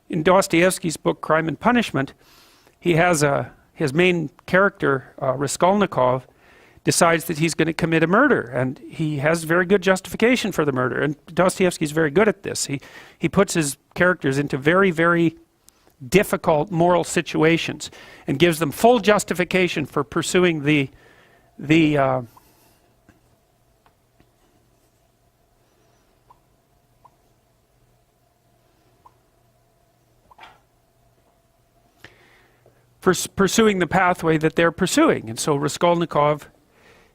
in Dostoevsky's book, Crime and Punishment, he has his main character, Raskolnikov, decides that he's going to commit a murder, and he has very good justification for the murder. And Dostoevsky's very good at this. He puts his characters into very, very difficult moral situations and gives them full justification for pursuing pursuing the pathway that they're pursuing. And so Raskolnikov,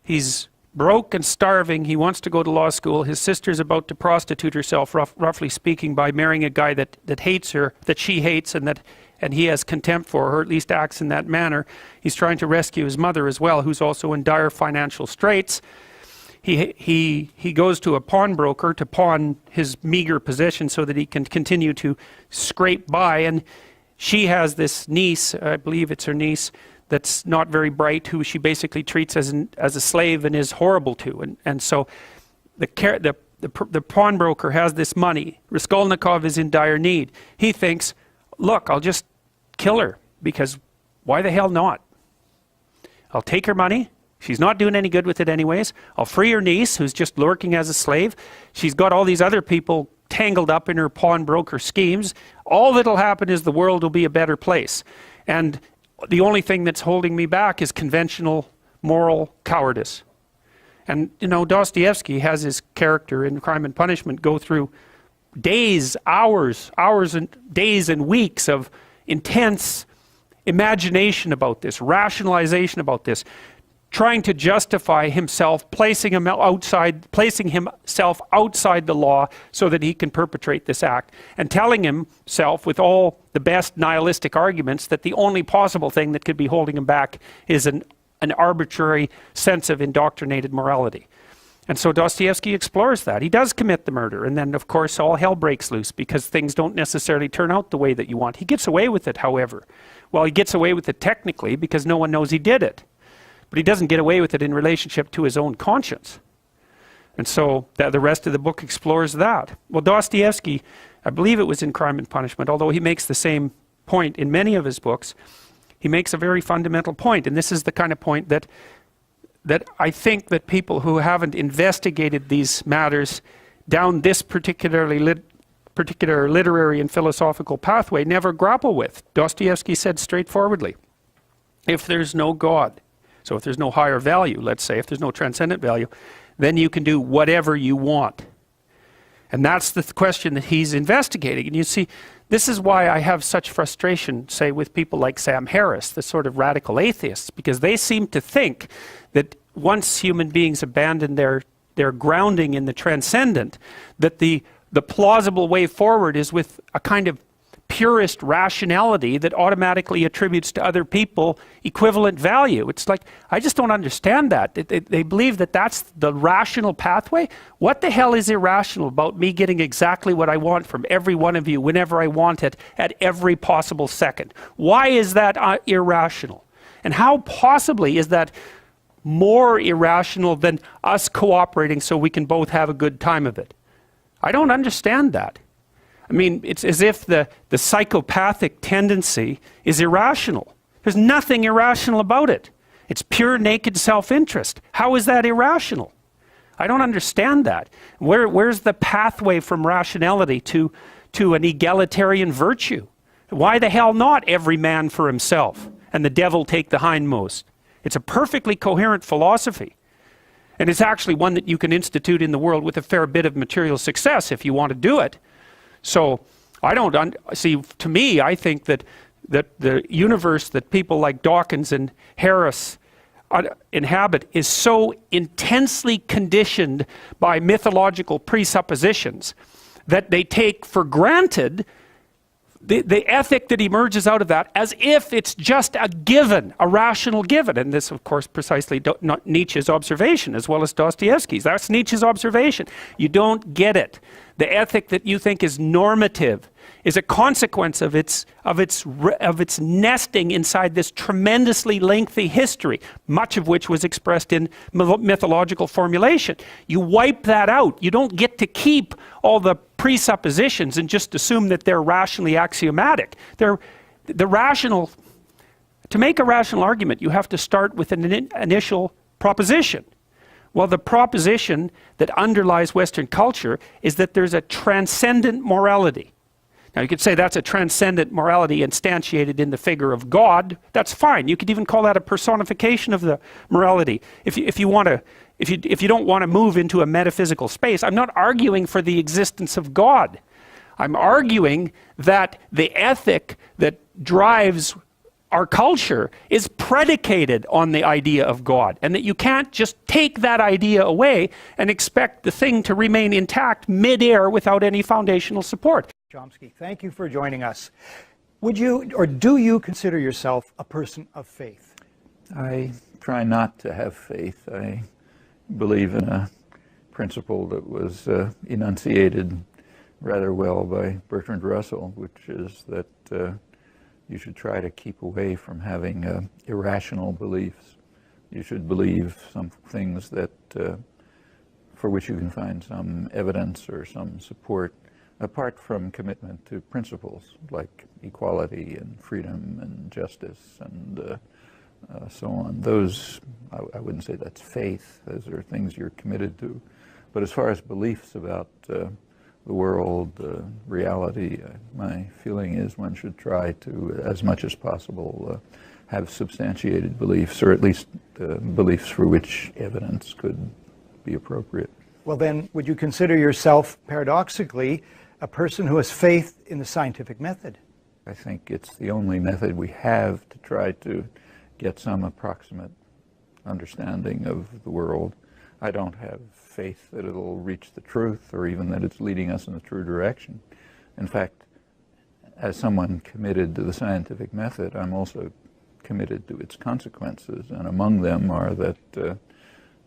he's broke and starving. He wants to go to law school. His sister's about to prostitute herself, roughly speaking, by marrying a guy that hates her, that she hates, and he has contempt for her, or at least acts in that manner. He's trying to rescue his mother as well, who's also in dire financial straits. He goes to a pawnbroker to pawn his meager possession so that he can continue to scrape by. And she has this niece, I believe it's her niece, that's not very bright, who she basically treats as a slave and is horrible to. And so the pawnbroker has this money. Raskolnikov is in dire need. He thinks, look, I'll just kill her, because why the hell not? I'll take her money. She's not doing any good with it anyways. I'll free her niece, who's just lurking as a slave. She's got all these other people tangled up in her pawnbroker schemes. All that'll happen is the world will be a better place. And the only thing that's holding me back is conventional moral cowardice. And, you know, Dostoevsky has his character in Crime and Punishment go through days, hours and days and weeks of intense imagination about this, rationalization about this, trying to justify himself, placing himself outside the law so that he can perpetrate this act, and telling himself with all the best nihilistic arguments that the only possible thing that could be holding him back is an arbitrary sense of indoctrinated morality. And so Dostoevsky explores that. He does commit the murder, and then of course all hell breaks loose because things don't necessarily turn out the way that you want. He gets away with it, however. Well, he gets away with it technically because no one knows he did it. But he doesn't get away with it in relationship to his own conscience. And so the rest of the book explores that. Well, Dostoevsky, I believe it was in Crime and Punishment, although he makes the same point in many of his books, he makes a very fundamental point. And this is the kind of point that I think that people who haven't investigated these matters down this particular literary and philosophical pathway never grapple with. Dostoevsky said straightforwardly, if there's no God, so if there's no higher value, let's say, if there's no transcendent value, then you can do whatever you want. And that's the question that he's investigating. And you see, this is why I have such frustration, say, with people like Sam Harris, the sort of radical atheists, because they seem to think that once human beings abandon their grounding in the transcendent, that the plausible way forward is with a kind of purist rationality that automatically attributes to other people equivalent value. It's like, I just don't understand that. They believe that that's the rational pathway. What the hell is irrational about me getting exactly what I want from every one of you whenever I want it at every possible second? Why is that irrational? And how possibly is that more irrational than us cooperating so we can both have a good time of it? I don't understand that. I mean, it's as if the psychopathic tendency is irrational. There's nothing irrational about it. It's pure naked self-interest. How is that irrational? I don't understand that. Where's the pathway from rationality to an egalitarian virtue? Why the hell not every man for himself and the devil take the hindmost? It's a perfectly coherent philosophy. And it's actually one that you can institute in the world with a fair bit of material success if you want to do it. So I don't see. To me, I think that the universe that people like Dawkins and Harris inhabit is so intensely conditioned by mythological presuppositions that they take for granted the ethic that emerges out of that as if it's just a given, a rational given. And this, of course, precisely not Nietzsche's observation as well as Dostoevsky's. That's Nietzsche's observation. You don't get it. The ethic that you think is normative is a consequence of its nesting inside this tremendously lengthy history, much of which was expressed in mythological formulation. You wipe that out. You don't get to keep all the presuppositions and just assume that they're rationally axiomatic. To make a rational argument, you have to start with an initial proposition. Well, the proposition that underlies Western culture is that there's a transcendent morality. Now, you could say that's a transcendent morality instantiated in the figure of God. That's fine. You could even call that a personification of the morality. If you don't want to move into a metaphysical space, I'm not arguing for the existence of God. I'm arguing that the ethic that drives our culture is predicated on the idea of God, and that you can't just take that idea away and expect the thing to remain intact mid-air without any foundational support. Chomsky, thank you for joining us. Would you, or do you consider yourself a person of faith? I try not to have faith. I believe in a principle that was enunciated rather well by Bertrand Russell, which is that you should try to keep away from having irrational beliefs. You should believe some things that for which you can find some evidence or some support, apart from commitment to principles like equality and freedom and justice and so on. Those, I wouldn't say that's faith. Those are things you're committed to. But as far as beliefs about the world, reality, my feeling is one should try to, as much as possible, have substantiated beliefs, or at least beliefs for which evidence could be appropriate. Well then, would you consider yourself, paradoxically, a person who has faith in the scientific method? I think it's the only method we have to try to get some approximate understanding of the world. I don't have faith that it'll reach the truth, or even that it's leading us in the true direction. In fact, as someone committed to the scientific method, I'm also committed to its consequences, and among them are that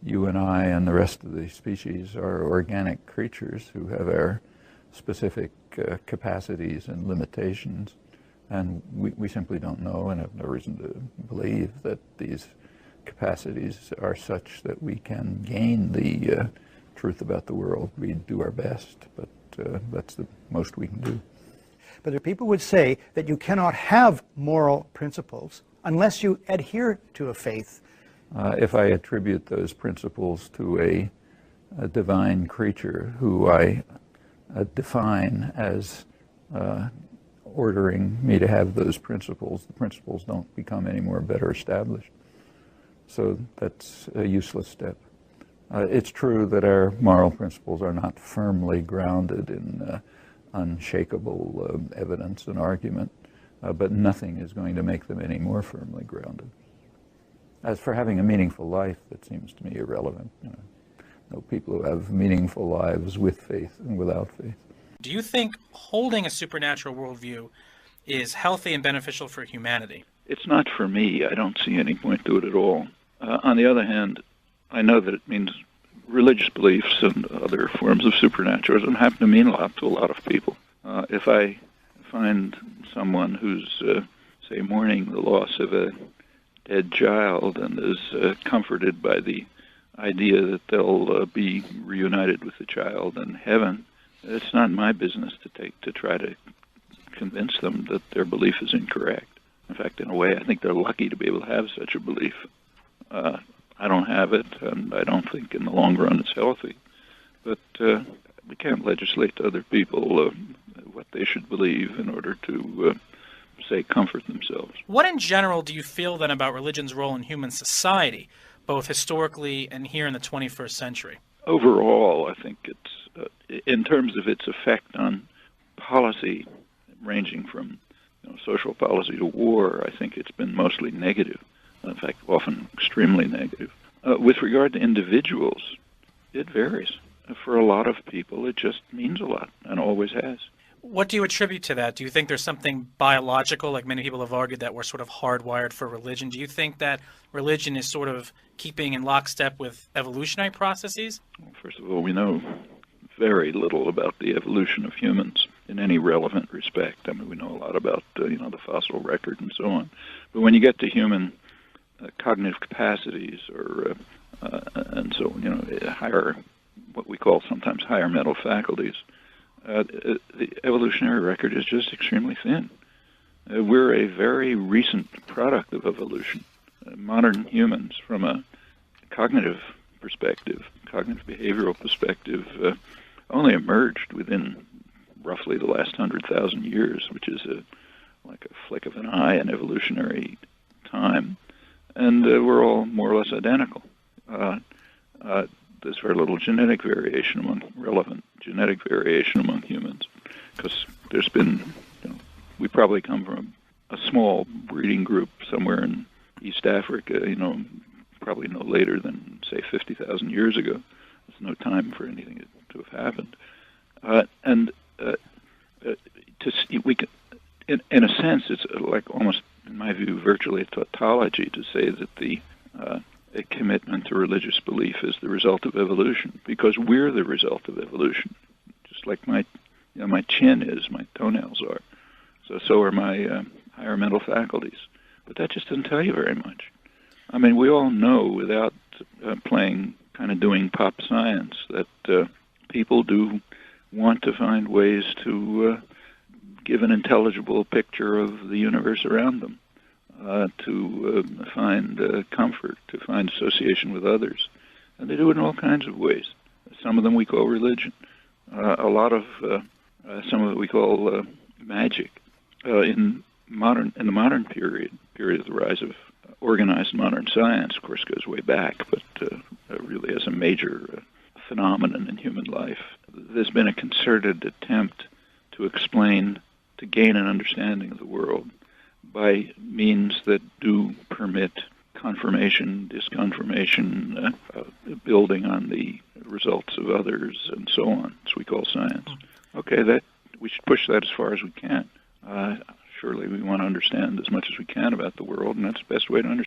you and I and the rest of the species are organic creatures who have our specific capacities and limitations, and we simply don't know and have no reason to believe that these capacities are such that we can gain the truth about the world. We do our best, but that's the most we can do. But there people would say that you cannot have moral principles unless you adhere to a faith. If I attribute those principles to a divine creature who I define as ordering me to have those principles, the principles don't become any more better established. So that's a useless step. It's true that our moral principles are not firmly grounded in unshakable evidence and argument, but nothing is going to make them any more firmly grounded. As for having a meaningful life, that seems to me irrelevant. You know people who have meaningful lives with faith and without faith. Do you think holding a supernatural worldview is healthy and beneficial for humanity? It's not for me. I don't see any point to it at all. On the other hand, I know that it means religious beliefs and other forms of supernaturalism happen to mean a lot to a lot of people. If I find someone who's, say, mourning the loss of a dead child and is comforted by the idea that they'll be reunited with the child in heaven, it's not my business to try to convince them that their belief is incorrect. In fact, in a way, I think they're lucky to be able to have such a belief. I don't have it, and I don't think in the long run it's healthy. But we can't legislate to other people what they should believe in order to, say, comfort themselves. What in general do you feel then about religion's role in human society, both historically and here in the 21st century? Overall, I think it's, in terms of its effect on policy, ranging from social policy to war, I think it's been mostly negative. In fact, often extremely negative. With regard to individuals, it varies. For a lot of people, it just means a lot, and always has. What do you attribute to that? Do you think there's something biological, like many people have argued that we're sort of hardwired for religion? Do you think that religion is sort of keeping in lockstep with evolutionary processes? Well, first of all, we know very little about the evolution of humans. in any relevant respect. I mean, we know a lot about the fossil record and so on, but when you get to human cognitive capacities or and so higher, what we call sometimes higher mental faculties, the evolutionary record is just extremely thin. We're a very recent product of evolution. Modern humans, from a cognitive perspective, cognitive behavioral perspective, only emerged within roughly the last 100,000 years, which is like a flick of an eye in evolutionary time. And we're all more or less identical. There's very little genetic variation relevant genetic variation among humans, because there's been, we probably come from a small breeding group somewhere in East Africa, probably no later than, say, 50,000 years ago. There's no time for anything to have happened. We can, in a sense, it's like almost, in my view, virtually a tautology to say that a commitment to religious belief is the result of evolution, because we're the result of evolution. Just like my chin is, my toenails are. So are my higher mental faculties. But that just doesn't tell you very much. I mean, we all know, without doing pop science, that people do want to find ways to give an intelligible picture of the universe around them, to find comfort, to find association with others. And they do it in all kinds of ways. Some of them we call religion. A lot of some of it we call magic. In the modern period of the rise of organized modern science, of course, goes way back, but really as a major phenomenon in human life, there's been a concerted attempt to gain an understanding of the world by means that do permit confirmation, disconfirmation, building on the results of others, and so on. So we call science. Okay, that we should push that as far as we can. Surely we want to understand as much as we can about the world, and that's the best way to understand